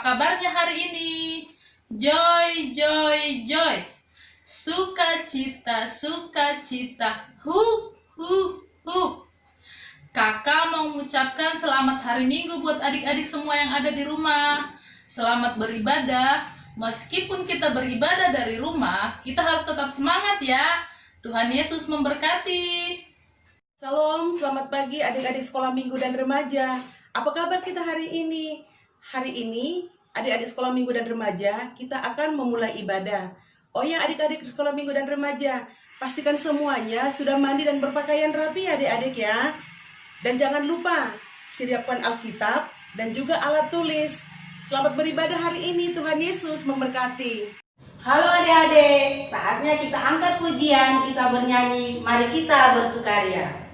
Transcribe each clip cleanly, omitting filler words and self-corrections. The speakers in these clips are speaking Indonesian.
kabarnya hari ini? Joy, joy, joy. Sukacita, sukacita. Hup, hup, hup. Kakak mau mengucapkan selamat hari Minggu buat adik-adik semua yang ada di rumah. Selamat beribadah. Meskipun kita beribadah dari rumah, kita harus tetap semangat ya. Tuhan Yesus memberkati. Salam, selamat pagi adik-adik sekolah minggu dan remaja. Apa kabar kita hari ini? Hari ini, adik-adik sekolah minggu dan remaja, kita akan memulai ibadah. Oh ya, adik-adik sekolah minggu dan remaja, pastikan semuanya sudah mandi dan berpakaian rapi adik-adik ya. Dan jangan lupa, siapkan Alkitab dan juga alat tulis. Selamat beribadah hari ini, Tuhan Yesus memberkati. Halo adik-adik, saatnya kita angkat pujian, kita bernyanyi, mari kita bersukaria.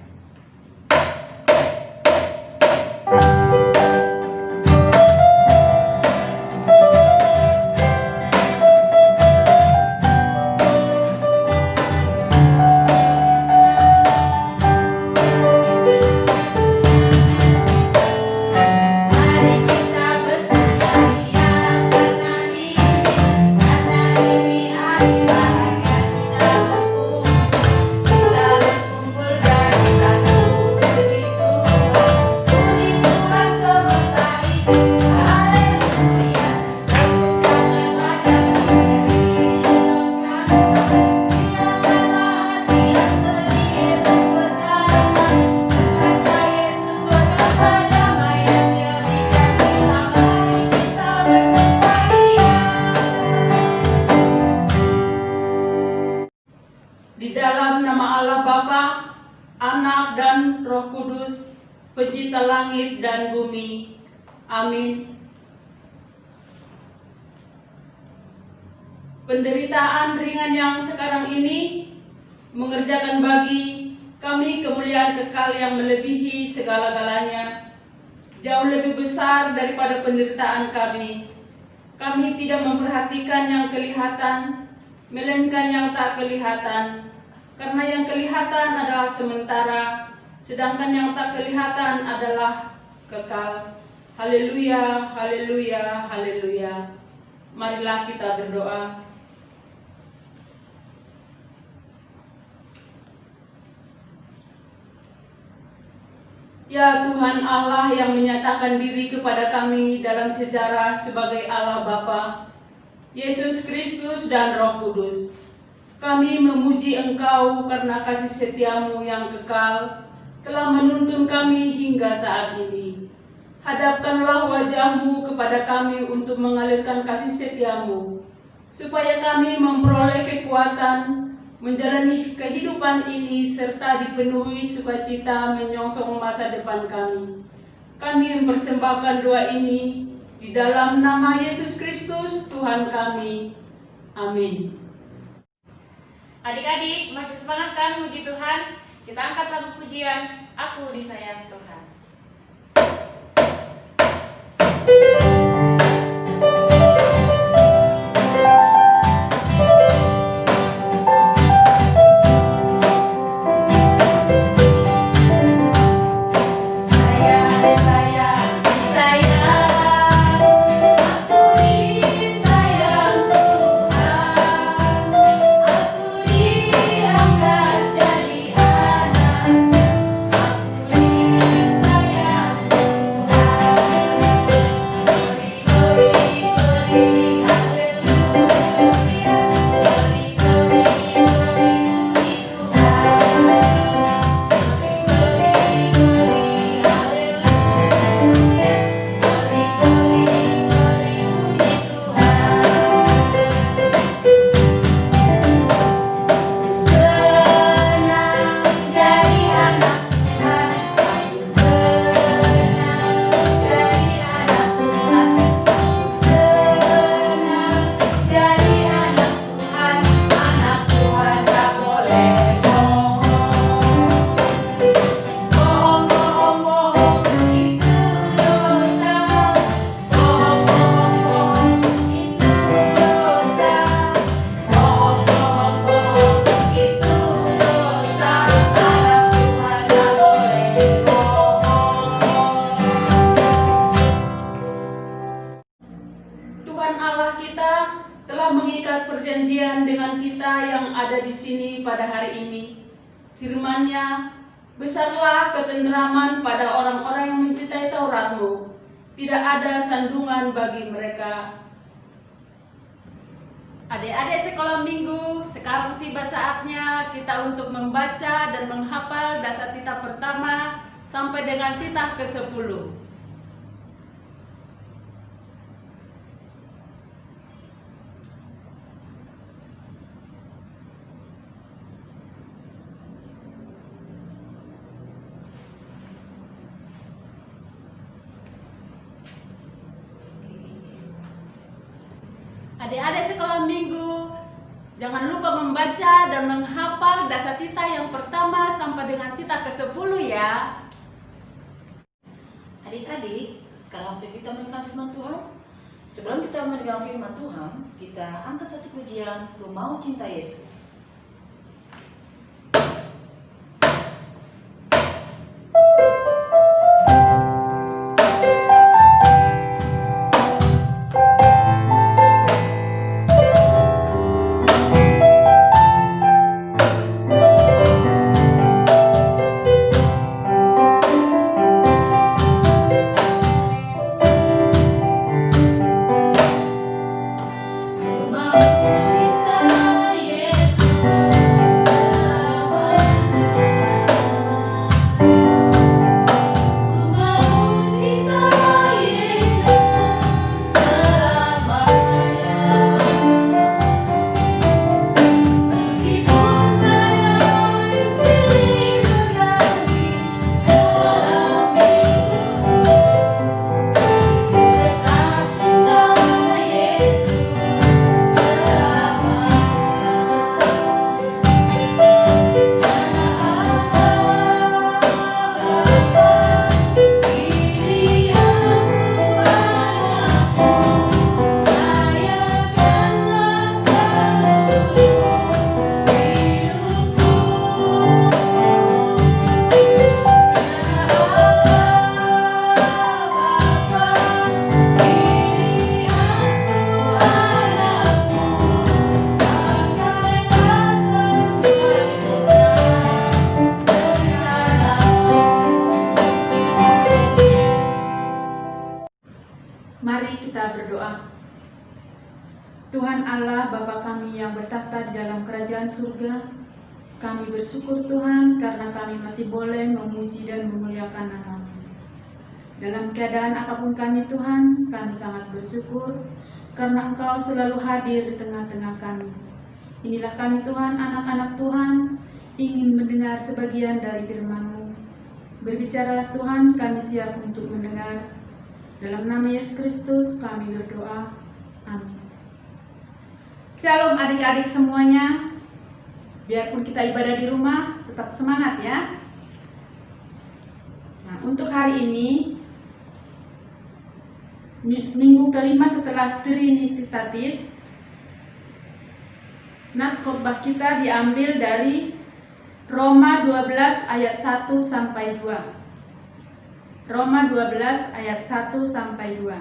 Di dalam nama Allah Bapa, Anak dan Roh Kudus, Pencipta langit dan bumi. Amin. Penderitaan ringan yang sekarang ini mengerjakan bagi kami kemuliaan kekal yang melebihi segala-galanya, jauh lebih besar daripada penderitaan kami. Kami tidak memperhatikan yang kelihatan, melainkan yang tak kelihatan. Karena yang kelihatan adalah sementara, sedangkan yang tak kelihatan adalah kekal. Haleluya, haleluya, haleluya. Marilah kita berdoa. Ya Tuhan Allah yang menyatakan diri kepada kami dalam sejarah sebagai Allah Bapa, Yesus Kristus dan Roh Kudus, kami memuji Engkau karena kasih setiamu yang kekal telah menuntun kami hingga saat ini. Hadapkanlah wajahmu kepada kami untuk mengalirkan kasih setiamu, supaya kami memperoleh kekuatan menjalani kehidupan ini serta dipenuhi sukacita menyongsong masa depan kami. Kami mempersembahkan doa ini di dalam nama Yesus Kristus Tuhan kami. Amin. Adik-adik, masih semangat kan puji Tuhan? Kita angkat lagu pujian, Aku Disayang Tuhan. Aku Tuhan Allah kita telah mengikat perjanjian dengan kita yang ada di sini pada hari ini. Firman-Nya, besarlah ketenteraman pada orang-orang yang mencintai Taurat-Mu. Tidak ada sandungan bagi mereka. Adik-adik sekolah minggu, sekarang tiba saatnya kita untuk membaca dan menghafal dasar titah pertama sampai dengan titah ke-10. Adik-adik sekolah minggu, jangan lupa membaca dan menghafal dasar titah yang pertama sampai dengan titah ke-10 ya. Adik-adik, sekarang waktu kita mendengar firman Tuhan. Sebelum kita mendengar firman Tuhan, kita angkat satu pujian, Ku Mau Cinta Yesus. Mari kita berdoa. Tuhan Allah Bapa kami yang bertahta di dalam kerajaan surga, kami bersyukur Tuhan karena kami masih boleh memuji dan memuliakan nama-Mu. Dalam keadaan apapun kami Tuhan, kami sangat bersyukur karena Engkau selalu hadir di tengah-tengah kami. Inilah kami Tuhan, anak-anak Tuhan, ingin mendengar sebagian dari firman-Mu. Berbicaralah Tuhan, kami siap untuk mendengar. Dalam nama Yesus Kristus kami berdoa. Amin. Shalom adik-adik semuanya. Biarpun kita ibadah di rumah, tetap semangat ya. Nah, untuk hari ini, minggu kelima setelah Trinitatis, nats khotbah kita diambil dari Roma 12 ayat 1 sampai 2. Roma 12 ayat 1 sampai 2.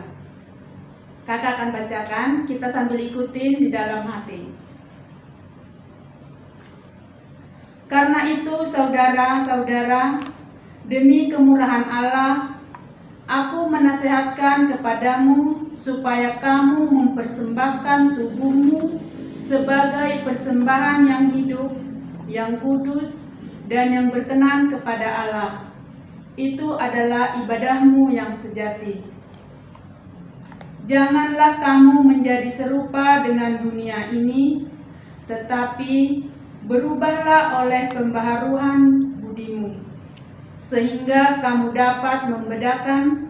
Kakak akan bacakan, kita sambil ikutin di dalam hati. Karena itu saudara-saudara, demi kemurahan Allah, aku menasehatkan kepadamu supaya kamu mempersembahkan tubuhmu sebagai persembahan yang hidup, yang kudus, dan yang berkenan kepada Allah. Itu adalah ibadahmu yang sejati. Janganlah kamu menjadi serupa dengan dunia ini, tetapi berubahlah oleh pembaharuan budimu, sehingga kamu dapat membedakan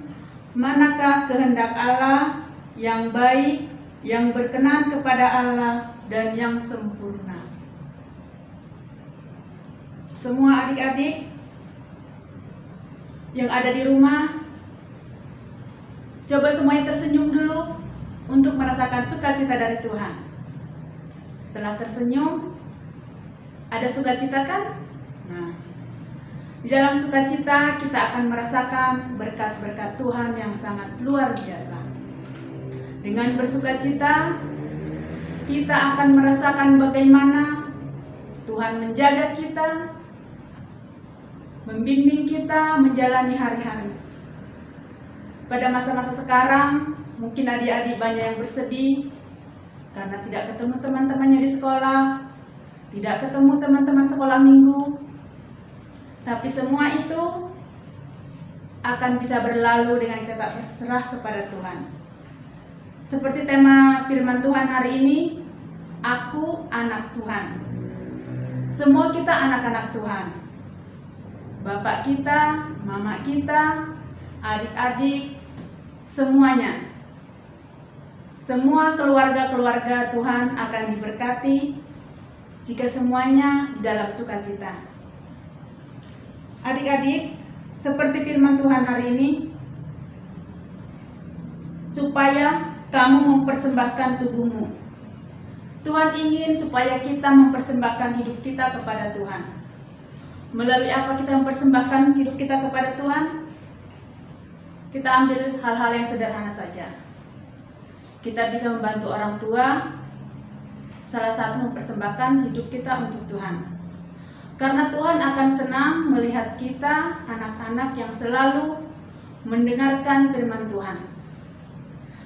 manakah kehendak Allah yang baik, yang berkenan kepada Allah, dan yang sempurna. Semua adik-adik yang ada di rumah, coba semuanya tersenyum dulu untuk merasakan sukacita dari Tuhan. Setelah tersenyum, ada sukacita kan? Nah, di dalam sukacita kita akan merasakan berkat-berkat Tuhan yang sangat luar biasa. Dengan bersukacita, kita akan merasakan bagaimana Tuhan menjaga kita, membimbing kita menjalani hari-hari. Pada masa-masa sekarang, mungkin adik-adik banyak yang bersedih karena tidak ketemu teman-temannya di sekolah, tidak ketemu teman-teman sekolah minggu. Tapi semua itu akan bisa berlalu dengan kita berserah kepada Tuhan. Seperti tema firman Tuhan hari ini, aku anak Tuhan. Semua kita anak-anak Tuhan. Bapak kita, mama kita, adik-adik, semuanya. Semua keluarga-keluarga Tuhan akan diberkati jika semuanya di dalam sukacita. Adik-adik, seperti firman Tuhan hari ini, supaya kamu mempersembahkan tubuhmu. Tuhan ingin supaya kita mempersembahkan hidup kita kepada Tuhan. Melalui apa kita mempersembahkan hidup kita kepada Tuhan? Kita ambil hal-hal yang sederhana saja. Kita bisa membantu orang tua, salah satu mempersembahkan hidup kita untuk Tuhan. Karena Tuhan akan senang melihat kita, anak-anak yang selalu mendengarkan firman Tuhan.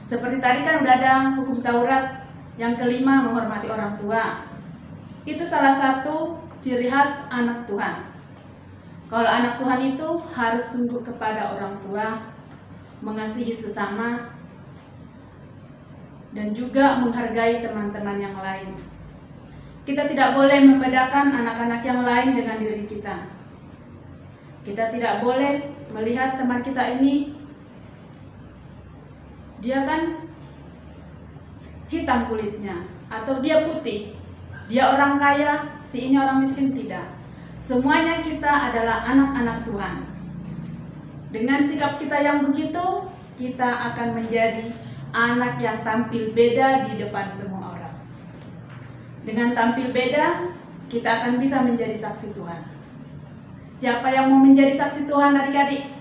Seperti tadi kan udah ada hukum Taurat yang kelima, menghormati orang tua. Itu salah satu ciri khas anak Tuhan. Kalau anak Tuhan itu harus tunduk kepada orang tua, mengasihi sesama, dan juga menghargai teman-teman yang lain. Kita tidak boleh membedakan anak-anak yang lain dengan diri kita. Kita tidak boleh melihat teman kita ini, dia kan hitam kulitnya, atau dia putih, dia orang kaya, si ini orang miskin. Tidak. Semuanya kita adalah anak-anak Tuhan. Dengan sikap kita yang begitu, kita akan menjadi anak yang tampil beda di depan semua orang. Dengan tampil beda, kita akan bisa menjadi saksi Tuhan. Siapa yang mau menjadi saksi Tuhan, adik-adik?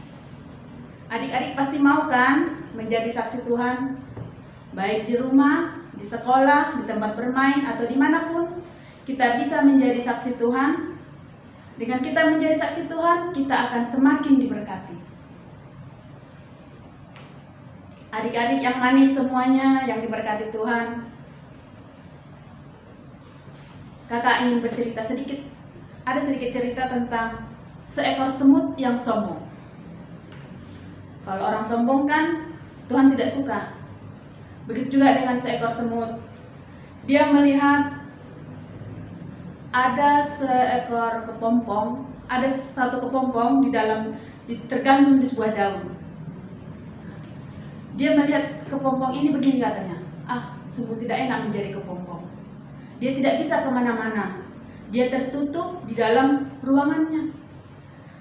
Adik-adik pasti mau kan menjadi saksi Tuhan? Baik di rumah, di sekolah, di tempat bermain, atau dimanapun, kita bisa menjadi saksi Tuhan. Dengan kita menjadi saksi Tuhan, kita akan semakin diberkati. Adik-adik yang manis semuanya, yang diberkati Tuhan, kakak ingin bercerita sedikit. Ada sedikit cerita tentang seekor semut yang sombong. Kalau orang sombong kan Tuhan tidak suka. Begitu juga dengan seekor semut. Dia melihat ada seekor kepompong, ada satu kepompong tergantung di sebuah daun. Dia melihat kepompong ini begini katanya, sungguh tidak enak menjadi kepompong. Dia tidak bisa kemana-mana. Dia tertutup di dalam ruangannya.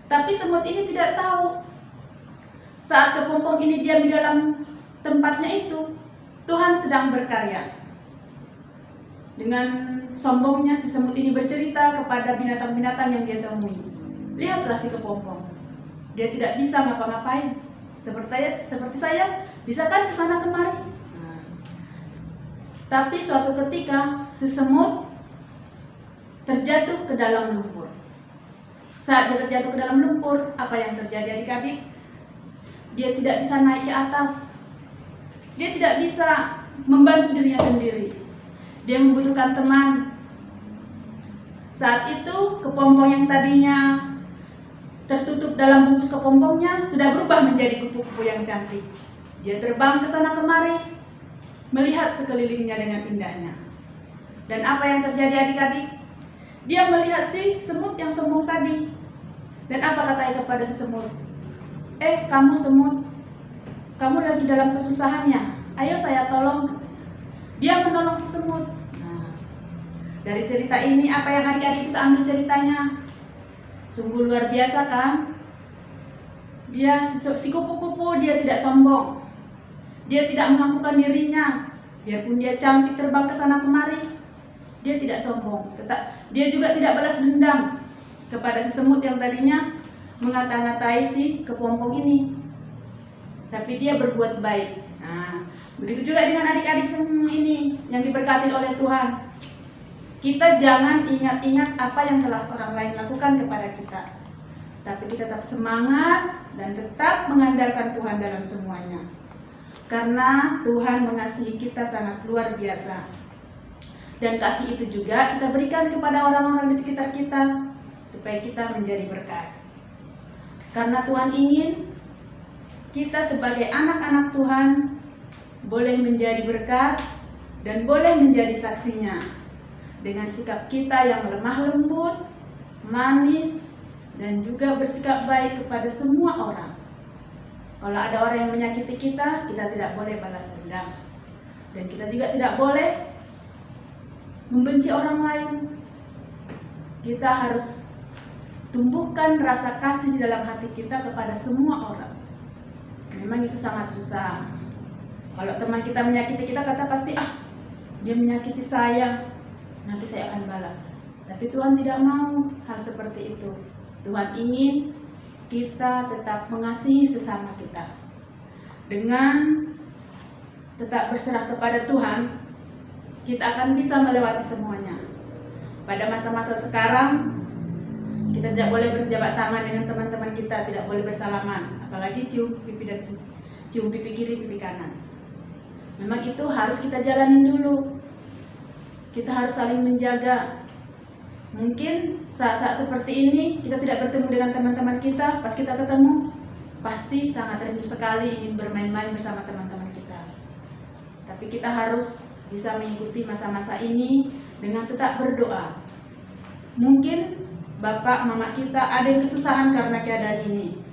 Tapi semut ini tidak tahu. Saat kepompong ini diam di dalam tempatnya itu, Tuhan sedang berkarya. Dengan sombongnya si semut ini bercerita kepada binatang-binatang yang dia temui. Lihatlah si kepompong. Dia tidak bisa ngapa-ngapain. Seperti saya, bisa kan kesana kemari. Tapi suatu ketika si semut terjatuh ke dalam lumpur. Saat dia terjatuh ke dalam lumpur, apa yang terjadi adik-adik? Dia tidak bisa naik ke atas. Dia tidak bisa membantu dirinya sendiri. Dia membutuhkan teman. Saat itu kepompong yang tadinya tertutup dalam bungkus kepompongnya sudah berubah menjadi kupu-kupu yang cantik. Dia terbang ke sana kemari, melihat sekelilingnya dengan indahnya. Dan apa yang terjadi adik-adik? Dia melihat si semut yang sombong tadi. Dan apa katanya kepada si semut? Kamu semut, kamu lagi dalam kesusahannya. Ayo saya tolong. Dia menolong si semut. Dari cerita ini apa yang adik-adik bisa ambil ceritanya? Sungguh luar biasa kan? Dia si kupu-kupu, dia tidak sombong. Dia tidak mengakukan dirinya. Biarpun dia cantik terbang ke sana kemari, dia tidak sombong. Dia juga tidak balas dendam kepada si semut yang tadinya mengata-ngatai si kepompong ini. Tapi dia berbuat baik. Nah, begitu juga dengan adik-adik semua ini yang diberkati oleh Tuhan. Kita jangan ingat-ingat apa yang telah orang lain lakukan kepada kita, tapi kita tetap semangat dan tetap mengandalkan Tuhan dalam semuanya. Karena Tuhan mengasihi kita sangat luar biasa. Dan kasih itu juga kita berikan kepada orang-orang di sekitar kita, supaya kita menjadi berkat. Karena Tuhan ingin kita sebagai anak-anak Tuhan boleh menjadi berkat dan boleh menjadi saksinya dengan sikap kita yang lemah lembut, manis, dan juga bersikap baik kepada semua orang. Kalau ada orang yang menyakiti kita, kita tidak boleh balas dendam. Dan kita juga tidak boleh membenci orang lain. Kita harus tumbuhkan rasa kasih di dalam hati kita kepada semua orang. Memang itu sangat susah. Kalau teman kita menyakiti kita, kata pasti, dia menyakiti saya, nanti saya akan balas. Tapi Tuhan tidak mau hal seperti itu. Tuhan ingin kita tetap mengasihi sesama kita. Dengan tetap berserah kepada Tuhan, kita akan bisa melewati semuanya. Pada masa-masa sekarang, kita tidak boleh berjabat tangan dengan teman-teman kita, tidak boleh bersalaman, apalagi cium pipi dan cium pipi kiri, pipi kanan. Memang itu harus kita jalanin dulu. Kita harus saling menjaga. Mungkin saat-saat seperti ini kita tidak bertemu dengan teman-teman kita, pas kita ketemu pasti sangat rindu sekali ingin bermain-main bersama teman-teman kita. Tapi kita harus bisa mengikuti masa-masa ini dengan tetap berdoa. Mungkin bapak, mama kita ada yang kesusahan karena keadaan ini,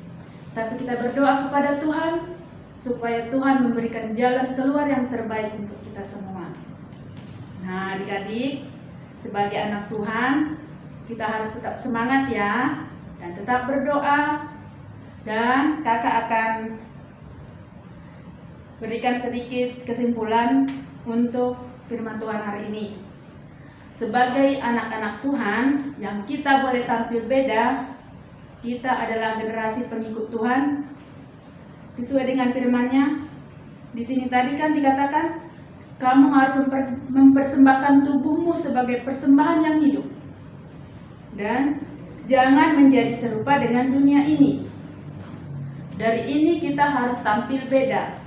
tapi kita berdoa kepada Tuhan supaya Tuhan memberikan jalan keluar yang terbaik untuk kita semua. Nah, adik-adik, sebagai anak Tuhan, kita harus tetap semangat ya, dan tetap berdoa. Dan kakak akan berikan sedikit kesimpulan untuk firman Tuhan hari ini. Sebagai anak-anak Tuhan yang kita boleh tampil beda, kita adalah generasi pengikut Tuhan. Sesuai dengan firman-Nya, di sini tadi kan dikatakan, kamu harus mempersembahkan tubuhmu sebagai persembahan yang hidup. Dan jangan menjadi serupa dengan dunia ini. Dari ini kita harus tampil beda.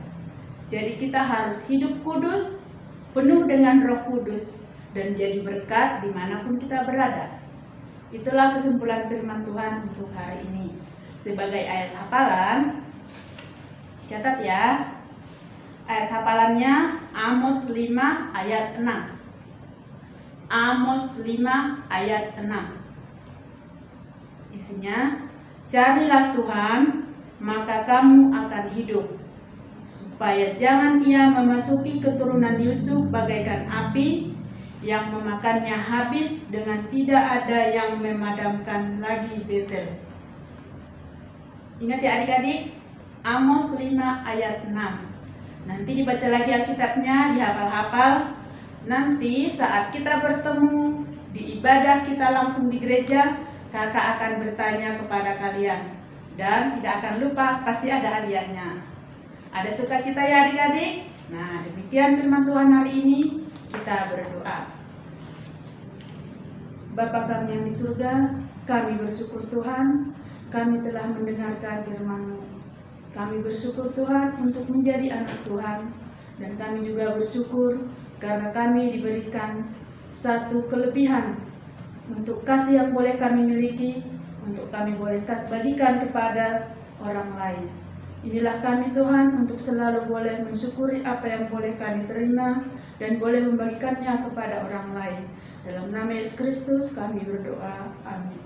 Jadi kita harus hidup kudus, penuh dengan Roh Kudus, dan jadi berkat dimanapun kita berada. Itulah kesimpulan firman Tuhan untuk hari ini. Sebagai ayat hafalan, catat ya. Ayat hafalannya Amos 5 ayat 6. Amos 5 ayat 6. Isinya, carilah Tuhan, maka kamu akan hidup, supaya jangan ia memasuki keturunan Yusuf bagaikan api, yang memakannya habis dengan tidak ada yang memadamkan lagi Betel. Ingat ya adik-adik, Amos 5 ayat 6. Nanti dibaca lagi Alkitabnya, dihafal-hafal. Nanti saat kita bertemu di ibadah kita langsung di gereja, kakak akan bertanya kepada kalian. Dan tidak akan lupa, pasti ada hadiahnya. Ada sukacita ya adik-adik? Nah, demikian firman Tuhan hari ini. Kita berdoa. Bapa kami yang di surga, kami bersyukur Tuhan, kami telah mendengarkan firman-Mu. Kami bersyukur Tuhan untuk menjadi anak Tuhan, dan kami juga bersyukur karena kami diberikan satu kelebihan untuk kasih yang boleh kami miliki, untuk kami boleh bagikan kepada orang lain. Inilah kami Tuhan, untuk selalu boleh mensyukuri apa yang boleh kami terima dan boleh membagikannya kepada orang lain. Dalam nama Yesus Kristus kami berdoa. Amin.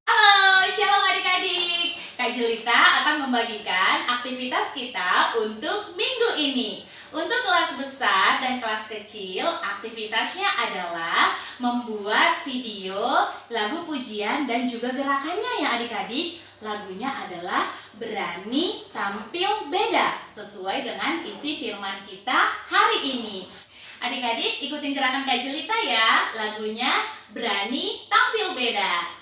Halo, shalom adik-adik. Kak Jelita akan membagikan aktivitas kita untuk minggu ini. Untuk kelas besar dan kelas kecil, aktivitasnya adalah membuat video, lagu pujian, dan juga gerakannya ya adik-adik. Lagunya adalah Berani Tampil Beda, sesuai dengan isi firman kita hari ini. Adik-adik ikutin gerakan Kak Jelita ya. Lagunya Berani Tampil Beda.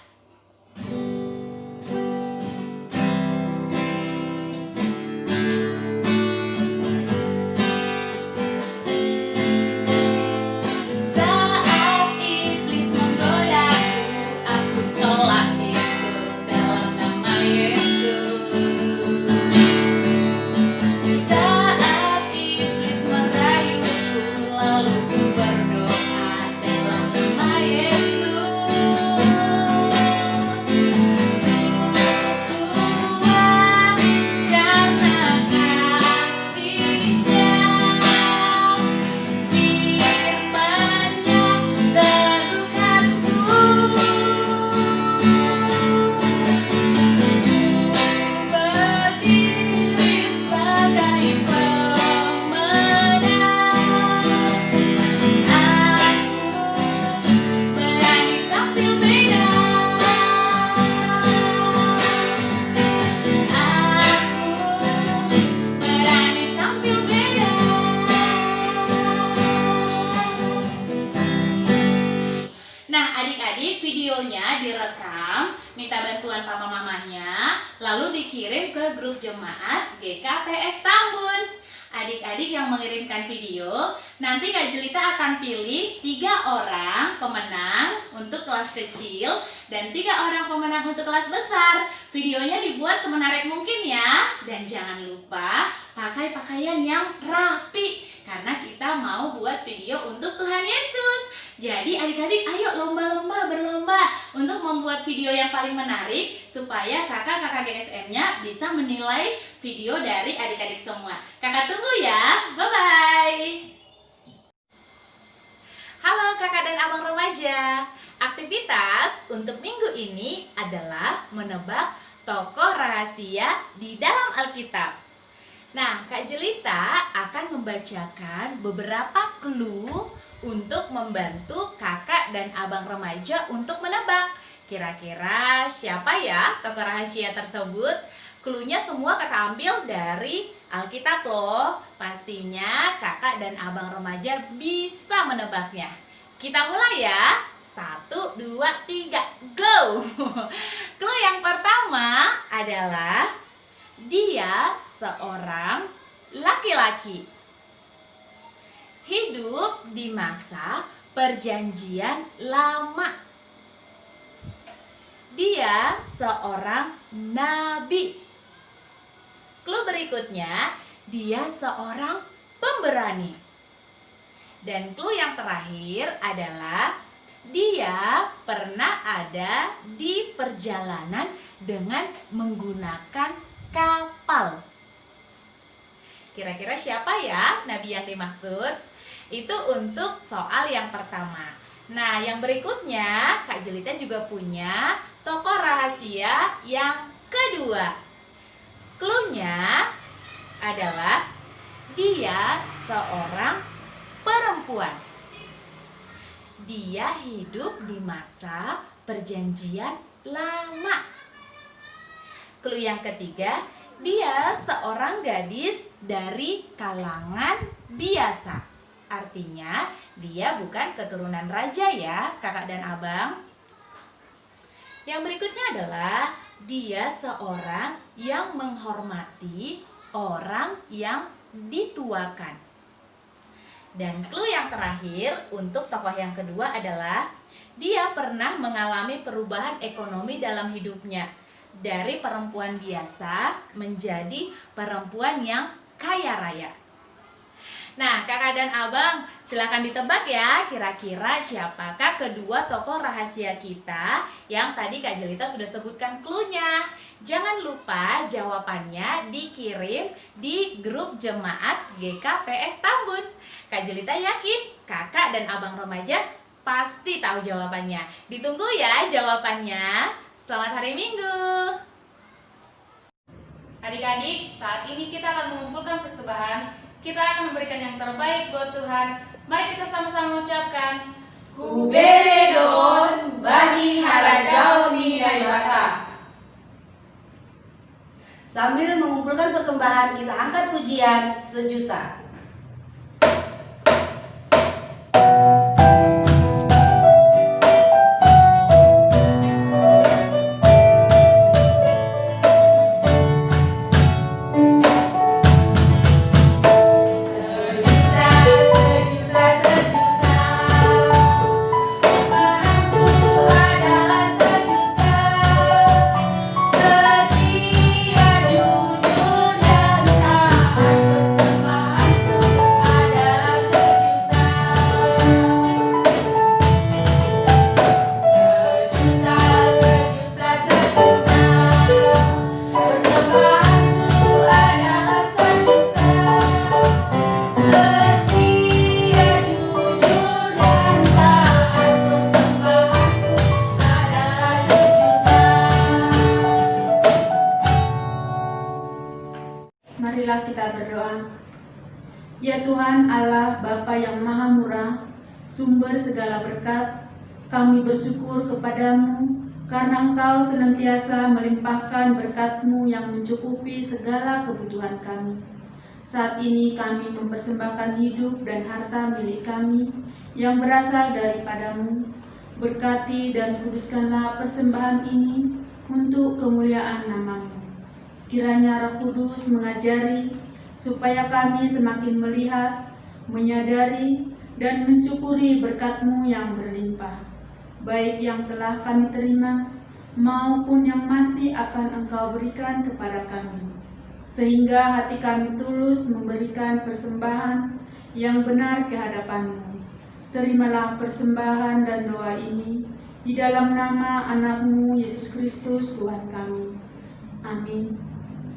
videonya direkam, minta bantuan papa mamanya, lalu dikirim ke grup jemaat GKPS Tambun. Adik-adik yang mengirimkan video, nanti Kak Jelita akan pilih 3 orang pemenang untuk kelas kecil dan 3 orang pemenang untuk kelas besar. Videonya dibuat semenarik mungkin ya. Dan jangan lupa pakai pakaian yang rapi, karena kita mau buat video untuk Tuhan Yesus. Jadi adik-adik ayo lomba-lomba, berlomba untuk membuat video yang paling menarik supaya kakak-kakak GSM-nya bisa menilai video dari adik-adik semua. Kakak tunggu ya, bye-bye. Halo kakak dan abang remaja. Aktivitas untuk minggu ini adalah menebak tokoh rahasia di dalam Alkitab. Nah, Kak Jelita akan membacakan beberapa clue untuk membantu kakak dan abang remaja untuk menebak. Kira-kira siapa ya tokoh rahasia tersebut? Cluenya semua kakak ambil dari Alkitab loh. Pastinya kakak dan abang remaja bisa menebaknya. Kita mulai ya. 1, 2, 3, go! Clue yang pertama adalah dia seorang laki-laki. Hidup di masa perjanjian lama. Dia seorang nabi. Clue berikutnya, dia seorang pemberani. Dan clue yang terakhir adalah dia pernah ada di perjalanan dengan menggunakan kapal. Kira-kira siapa ya nabi yang dimaksud? Itu untuk soal yang pertama. Nah, yang berikutnya Kak Jelita juga punya tokoh rahasia yang kedua. Cluenya adalah dia seorang perempuan. Dia hidup di masa perjanjian lama. Clue yang ketiga, dia seorang gadis dari kalangan biasa. Artinya dia bukan keturunan raja ya kakak dan abang. Yang berikutnya adalah dia seorang yang menghormati orang yang dituakan. Dan clue yang terakhir untuk tokoh yang kedua adalah dia pernah mengalami perubahan ekonomi dalam hidupnya. Dari perempuan biasa menjadi perempuan yang kaya raya. Nah, kakak dan abang, silakan ditebak ya, kira-kira siapakah kedua tokoh rahasia kita yang tadi Kak Jelita sudah sebutkan cluenya. Jangan lupa jawabannya dikirim di grup jemaat GKPS Tambun. Kak Jelita yakin kakak dan abang remaja pasti tahu jawabannya. Ditunggu ya jawabannya. Selamat hari Minggu. Adik-adik, saat ini kita akan mengumpulkan persembahan. Kita akan memberikan yang terbaik buat Tuhan. Mari kita sama-sama ucapkan Huberedon bani harajaoni daibata. Sambil mengumpulkan persembahan, kita angkat pujian 1 juta. Marilah kita berdoa. Ya Tuhan Allah Bapa yang Maha Murah, sumber segala berkat, kami bersyukur kepadamu karena Engkau senantiasa melimpahkan berkat-Mu yang mencukupi segala kebutuhan kami. Saat ini kami mempersembahkan hidup dan harta milik kami yang berasal daripadamu. Berkati dan kuduskanlah persembahan ini untuk kemuliaan nama-Mu. Kiranya Roh Kudus mengajari supaya kami semakin melihat, menyadari, dan mensyukuri berkat-Mu yang berlimpah, baik yang telah kami terima maupun yang masih akan Engkau berikan kepada kami, sehingga hati kami tulus memberikan persembahan yang benar ke hadapan-Mu. Terimalah persembahan dan doa ini di dalam nama anak-Mu Yesus Kristus Tuhan kami. Amin.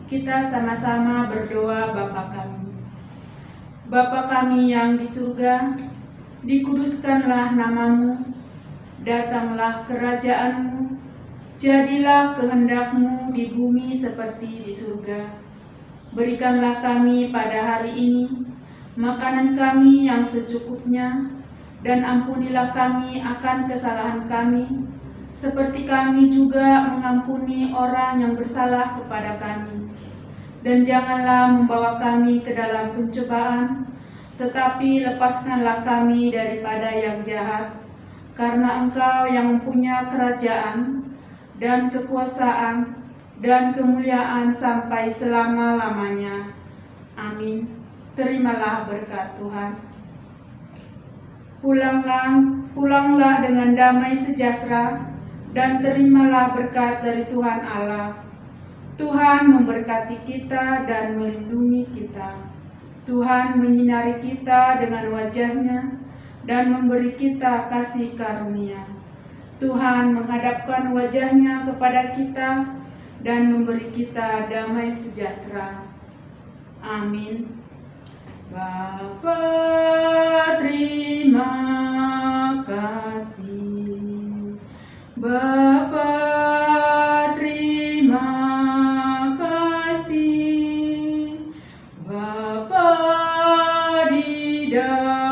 Kita sama-sama berdoa Bapa kami. Bapa kami yang di surga, dikuduskanlah nama-Mu, datanglah kerajaan-Mu, jadilah kehendak-Mu di bumi seperti di surga. Berikanlah kami pada hari ini makanan kami yang secukupnya, dan ampunilah kami akan kesalahan kami, seperti kami juga mengampuni orang yang bersalah kepada kami. Dan janganlah membawa kami ke dalam pencobaan, tetapi lepaskanlah kami daripada yang jahat, karena Engkau yang mempunyai kerajaan, dan kekuasaan, dan kemuliaan sampai selama-lamanya. Amin. Terimalah berkat Tuhan. Pulanglah dengan damai sejahtera, dan terimalah berkat dari Tuhan Allah. Tuhan memberkati kita dan melindungi kita. Tuhan menyinari kita dengan wajah-Nya dan memberi kita kasih karunia. Tuhan menghadapkan wajah-Nya kepada kita dan memberi kita damai sejahtera. Amin. Bapa, terima kasih. Bapa, terima kasih. Bapa di dalam